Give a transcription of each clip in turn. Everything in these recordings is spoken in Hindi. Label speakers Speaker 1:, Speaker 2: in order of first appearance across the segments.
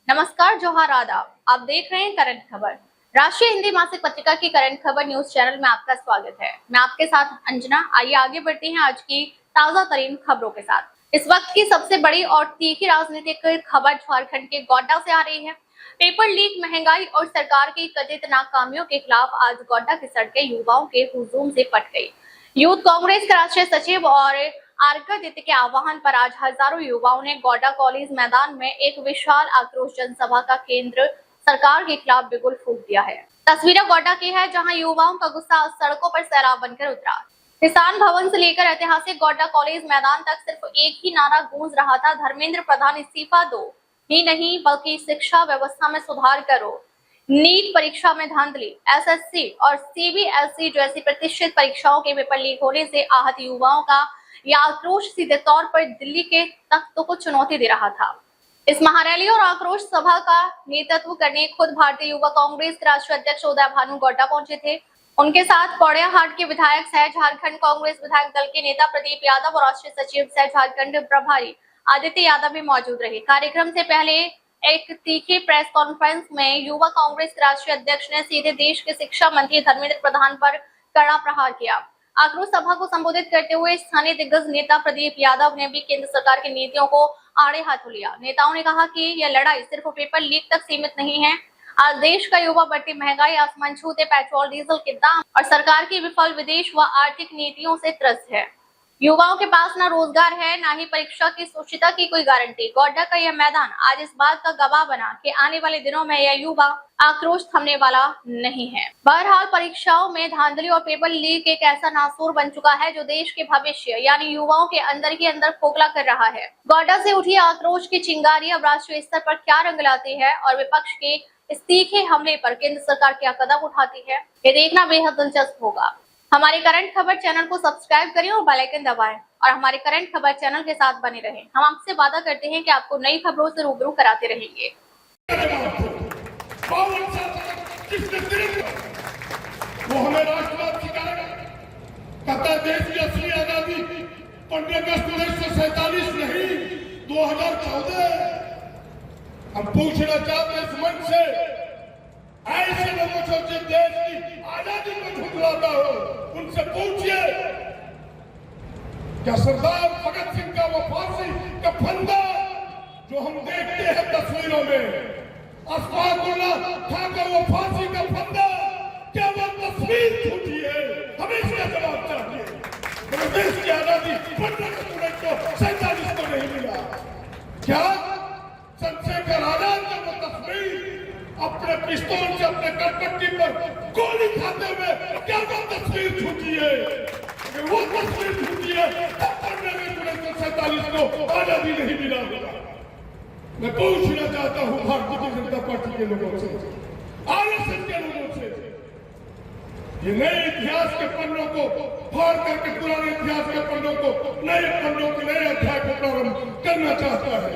Speaker 1: नमस्कार, जोहार, आदाब। आप देख रहे हैं करंट खबर। राष्ट्रीय हिंदी मासिक पत्रिका की करंट खबर न्यूज चैनल में आपका स्वागत है। मैं आपके साथ अंजना। आइए आगे बढ़ते हैं आज की ताजा तरीन खबरों के साथ। इस वक्त की सबसे बड़ी और तीखी राजनीतिक खबर झारखंड के गोड्डा से आ रही है। पेपर लीक, महंगाई और सरकार की कथित नाकामियों के खिलाफ आज गोड्डा की सड़कें युवाओं के हुजूम से फट गई। यूथ कांग्रेस के राष्ट्रीय सचिव और आर्कादित्य के आह्वान पर आज हजारों युवाओं ने गोड्डा कॉलेज मैदान में एक विशाल आक्रोश जनसभा का केंद्र सरकार के खिलाफ बिगुल फूंक दिया है। तस्वीरें गोड्डा की है, जहां युवाओं का गुस्सा सड़कों पर सैलाब बनकर उतरा। किसान भवन से लेकर ऐतिहासिक गोड्डा कॉलेज मैदान तक सिर्फ एक ही नारा गूंज रहा था, धर्मेंद्र प्रधान इस्तीफा दो ही नहीं बल्कि शिक्षा व्यवस्था में सुधार करो। नीट परीक्षा में धांधली, एसएससी और सीबीएसई जैसी प्रतिष्ठित परीक्षाओं के पेपर लीक होने से आहत युवाओं का यह आक्रोश सीधे तौर पर दिल्ली के तख्तों को चुनौती दे रहा था। इस महारैली और आक्रोश सभा का नेतृत्व करने खुद भारतीय युवा कांग्रेस के राष्ट्रीय अध्यक्ष उदय भानु गोड्डा पहुंचे थे। उनके साथ पौड़ियाहाट के विधायक सह झारखंड कांग्रेस विधायक दल के नेता प्रदीप यादव और राष्ट्रीय सचिव सह झारखंड प्रभारी आदित्य यादव भी मौजूद रहे। कार्यक्रम से पहले एक तीखी प्रेस कॉन्फ्रेंस में युवा कांग्रेस के राष्ट्रीय अध्यक्ष ने सीधे देश के शिक्षा मंत्री धर्मेंद्र प्रधान पर कड़ा प्रहार किया। आक्रोश सभा को संबोधित करते हुए स्थानीय दिग्गज नेता प्रदीप यादव ने भी केंद्र सरकार की नीतियों को आड़े हाथों लिया। नेताओं ने कहा कि यह लड़ाई सिर्फ पेपर लीक तक सीमित नहीं है। आज देश का युवा बढ़ती महंगाई, आसमान छूते पेट्रोल डीजल के दाम और सरकार की विफल विदेश व आर्थिक नीतियों से त्रस्त है। युवाओं के पास ना रोजगार है, ना ही परीक्षा की सुरक्षितता की कोई गारंटी। गोड्डा का यह मैदान आज इस बात का गवाह बना कि आने वाले दिनों में यह युवा आक्रोश थमने वाला नहीं है। बहरहाल, परीक्षाओं में धांधली और पेपर लीक एक ऐसा नासूर बन चुका है जो देश के भविष्य यानी युवाओं के अंदर ही अंदर खोखला कर रहा है। गोड्डा से उठी आक्रोश की चिंगारी अब राष्ट्रीय स्तर पर क्या रंग लाती है और विपक्ष के इस तीखे हमले पर केंद्र सरकार क्या कदम उठाती है, ये देखना बेहद दिलचस्प होगा। हमारे करंट खबर चैनल को सब्सक्राइब करें और बेल आइकन दबाएं और हमारे करंट खबर चैनल के साथ बने रहें। हम आपसे वादा करते हैं कि आपको नई खबरों से रूबरू कराते रहेंगे।
Speaker 2: वो हमें राष्ट्रवाद सिखाएगा, कहता है देश की असली आजादी 15 अगस्त 1947 नहीं 2014। हम पूछना चाहते इस मंच से, ऐसे लोगों से जो देश की आजादी को झुठलाता हो उनसे पूछिए, क्या सरदार भगत सिंह का वो फांसी का फंदा जो हम देखते हैं तस्वीरों में, अशफाकुल्लाह खां का वो फांसी का फंदा, क्या वो तस्वीर झूठी है? हमें इसका जवाब चाहिए। देश की आजादी 15 अगस्त 1947 को नहीं मिला। क्या चंद्रशेखर आजाद का वो तस्वीर अपने पिस्तौल से अपने करपट्टी पर गोली खाते हुए, क्या वो तस्वीर झूठी है? अगर वो तस्वीर झूठी है तब 15 अगस्त 1947 को आजादी नहीं मिला होगा। मैं पूछना चाहता हूं भारतीय जनता पार्टी के लोगों से, आरएसएस के लोगों से, ये नए इतिहास के पन्नों को फाड़ करके पुराने इतिहास के पन्नों को, नए पन्नों के नए अध्याय को प्रारंभ करना चाहता है।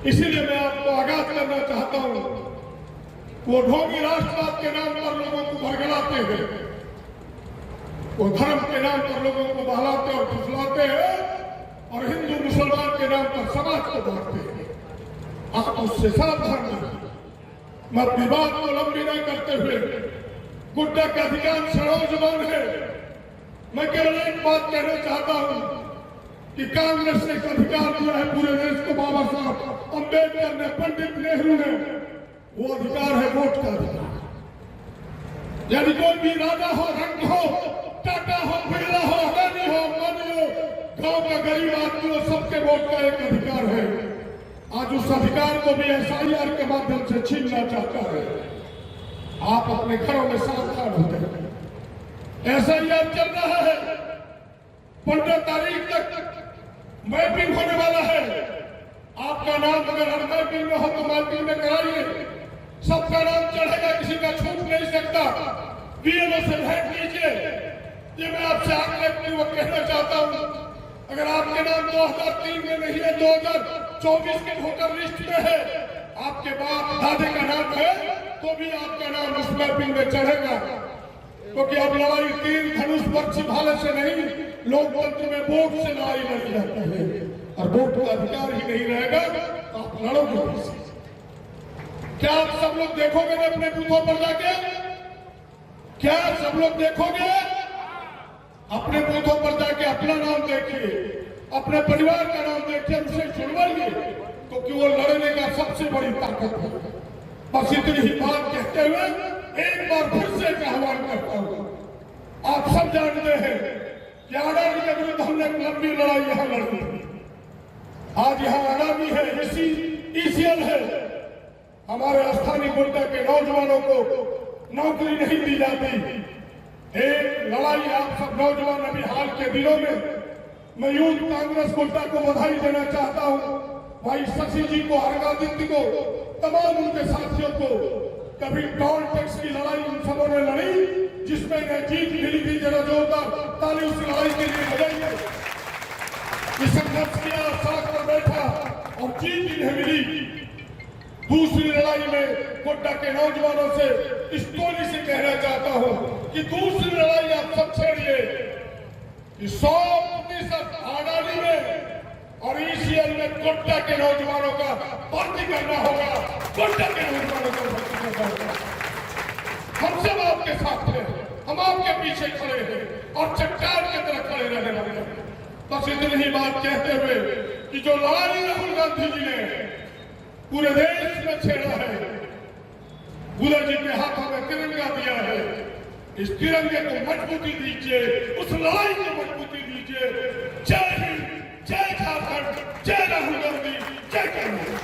Speaker 2: इसीलिए मैं आपको आगाज करना चाहता हूं, वो ढोंगी राष्ट्रवाद के नाम पर लोगों को भड़कलाते हैं, वो धर्म के नाम पर लोगों को बहलाते और फुसलाते हैं और हिंदू मुसलमान के नाम पर समाज को बांटते हैं। आप उससे सावधान रहिए। मैं अपनी बात को लंबी नहीं करते हुए, गोड्डा का अधिकांश नौजवान है, मैं केवल एक बात कहना चाहता हूं कि कांग्रेस ने एक अधिकार दिया है पूरे देश को, बाबा साहब अम्बेडकर ने, पंडित नेहरू ने, वो अधिकार है वोट का अधिकार। यदि कोई भी राजा हो, रंग हो, टाटा हो, बिरला हो, अदानी हो, अंबानी हो, गांव का गरीब आदमी हो, सबके वोट का एक अधिकार है। आज उस अधिकार को भी एसआईआर के माध्यम से छीनना चाहता है। आप अपने घरों में सावधान होते हैं। एसआईआर चल रहा है, 15 तारीख तक मैपिंग होने वाला है। आपका नाम अगर हर मैपिंग में हो तो मैपिंग में कराइए, सबका नाम चढ़ेगा, किसी का छूट नहीं सकता। बीएलओ से भेंट कीजिए। ये मैं आपसे आग्रहपूर्वक कहना चाहता हूं, अगर आपके नाम 2003 में नहीं है, 2024 के वोटर लिस्ट में है, आपके बाप दादे का नाम है, तो भी आपका नाम उस मैपिंग में चढ़ेगा। क्योंकि अब लड़ाई तीर धनुष पक्षी भाले से नहीं, लोकतंत्र में वोट से लड़ाई लड़ी जाती है और वोट का अधिकार ही नहीं रहेगा तो आप लड़ोगे। क्या आप सब लोग देखोगे ना अपने बूथों पर जाके? क्या सब लोग देखोगे? अपने बूथों पर जाके अपना नाम देखिए, अपने परिवार का नाम देखिए, उसे चुनवाइए, क्योंकि वो लड़ने का सबसे बड़ी ताकत है। बस इतनी ही बात कहते हुए एक बार फिर से एक आह्वान करता हूं। आप सब जानते हैं कि अडानी के विरुद्ध हमने एक लंबी लड़ाई यहां लड़ी। आज यहाँ अडानी है, ईसीएल है, हमारे स्थानीय गोड्डा के नौजवानों को नौकरी नहीं दी जाती। एक लड़ाई आप सब नौजवान अभी हाल के दिनों में, मैं यूथ कांग्रेस गोड्डा को बधाई देना चाहता हूं, भाई शशि जी को, हरगादित्य को, तमाम उनके साथियों को। कभी टोल टैक्स की लड़ाई उन सबों ने लड़ी, जिसमें इन्हें जीत मिली थी। जरा जोरदार ताली उस लड़ाई के लिए बजाइए। संघर्ष किया, सड़क पर बैठा और जीत इन्हें मिली। दूसरी लड़ाई में गोड्डा के नौजवानों से इस टोली से कहना चाहता हूं कि दूसरी लड़ाई आप सब छेड़िए कि 100% अडानी में और ईसीएल में गोड्डा के नौजवानों का भर्ती करना होगा। गोड्डा के नौजवानों को भर्ती करना होगा। हम सब आपके साथ हैं, हम आपके पीछे खड़े हैं और चट्टान की तरह खड़े रहने वाले हैं। बस इतनी ही बात कहते हुए कि जो लड़ाई राहुल गांधी जी ने पूरे देश में छेड़ा है, बुद्ध जी के हाथों में तिरंगा दिया है, इस तिरंगे को मजबूती दीजिए, उस लड़ाई को मजबूती दीजिए। जय हिंद, जय झारखंड, जय राहुल गांधी, जय कांग्रेस।